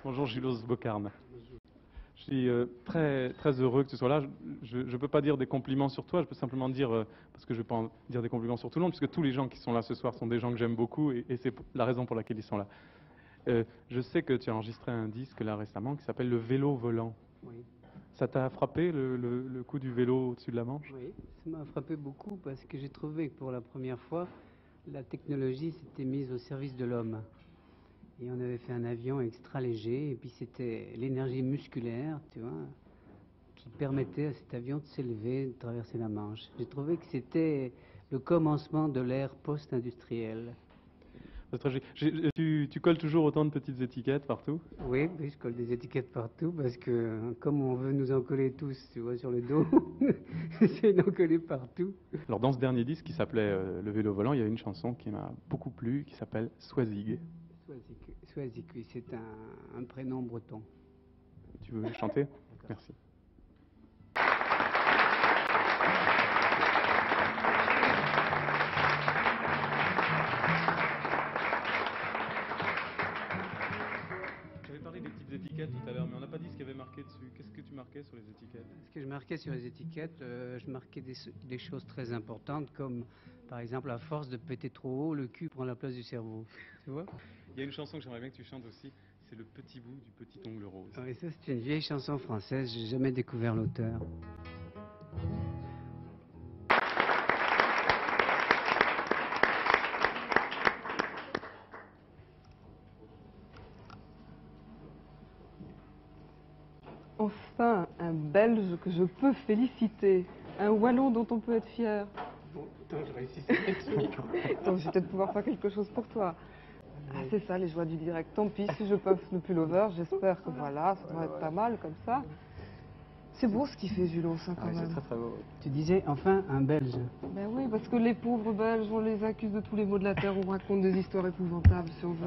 Bonjour Gilles Bocarme. Je suis très, très heureux que tu sois là. Je ne peux pas dire des compliments sur toi, je peux simplement dire, parce que je ne vais pas dire des compliments sur tout le monde, puisque tous les gens qui sont là ce soir sont des gens que j'aime beaucoup et c'est la raison pour laquelle ils sont là. Je sais que tu as enregistré un disque là récemment qui s'appelle Le vélo volant. Oui. Ça t'a frappé le coup du vélo au-dessus de la Manche? Oui, ça m'a frappé beaucoup parce que j'ai trouvé que pour la première fois, la technologie s'était mise au service de l'homme. Et on avait fait un avion extra léger, et puis c'était l'énergie musculaire, tu vois, qui permettait à cet avion de s'élever, de traverser la Manche. J'ai trouvé que c'était le commencement de l'ère post-industrielle. C'est très joli. Tu colles toujours autant de petites étiquettes partout? Oui, oui, je colle des étiquettes partout parce que comme on veut nous en coller tous, tu vois, sur le dos, j'essaie d'en coller partout. Alors dans ce dernier disque qui s'appelait Le vélo volant, il y a une chanson qui m'a beaucoup plu qui s'appelle Swazig. Swazig, oui, c'est un prénom breton. Tu veux chanter? Merci. J'avais parlé des petites étiquettes tout à l'heure, mais on n'a pas dit ce qu'il y avait marqué dessus. Qu'est-ce que tu marquais sur les étiquettes? Ce que je marquais sur les étiquettes, je marquais des choses très importantes, comme par exemple, à force de péter trop haut, le cul prend la place du cerveau. Tu vois? Il y a une chanson que j'aimerais bien que tu chantes aussi, c'est Le petit bout du petit ongle rose. Oui, ça c'est une vieille chanson française, j'ai jamais découvert l'auteur. Enfin, un Belge que je peux féliciter, un Wallon dont on peut être fier. Bon, attends, je réussis à mettre ce micro. Donc je vais peut-être pouvoir faire quelque chose pour toi. Ah, c'est ça, les joies du direct. Tant pis, si je puff le pullover, j'espère que voilà, ça doit être pas mal comme ça. C'est beau ce qu'il fait, Julos, hein, quand Ah, c'est même. très très beau. Tu disais enfin un Belge. Ben oui, parce que les pauvres Belges, on les accuse de tous les maux de la terre, on raconte des histoires épouvantables sur vous.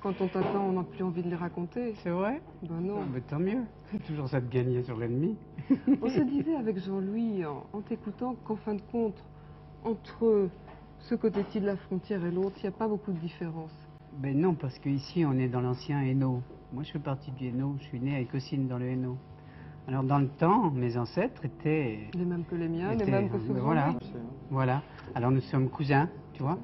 Quand on t'attend, on n'a plus envie de les raconter. C'est vrai? Ben non. Mais tant mieux, c'est toujours ça de gagner sur l'ennemi. On se disait avec Jean-Louis, en t'écoutant, qu'en fin de compte, entre ce côté-ci de la frontière et l'autre, il n'y a pas beaucoup de différence. Ben non, parce qu'ici on est dans l'ancien Hainaut. Moi je fais partie du Hainaut, je suis né à Écosine dans le Hainaut. Alors dans le temps, mes ancêtres étaient... Les mêmes que les miens, les mêmes que ceux de Voilà, Jean-Louis. voilà. Alors nous sommes cousins, tu vois.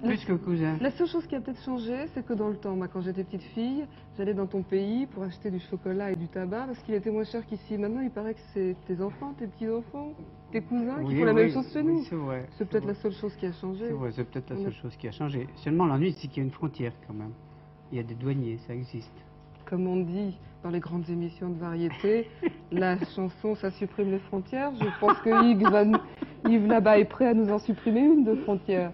Plus que cousins. La seule chose qui a peut-être changé, c'est que dans le temps, moi, quand j'étais petite fille, j'allais dans ton pays pour acheter du chocolat et du tabac parce qu'il était moins cher qu'ici. Maintenant, il paraît que c'est tes enfants, tes petits-enfants, tes cousins qui font la même chose que nous. Oui, c'est vrai. C'est peut-être la seule chose qui a changé. C'est vrai, c'est peut-être la seule chose qui a changé. Seulement l'ennui, c'est qu'il y a une frontière quand même. Il y a des douaniers, ça existe. Comme on dit dans les grandes émissions de variété, la chanson « Ça supprime les frontières », je pense que Yves là-bas est prêt à nous en supprimer une de frontière.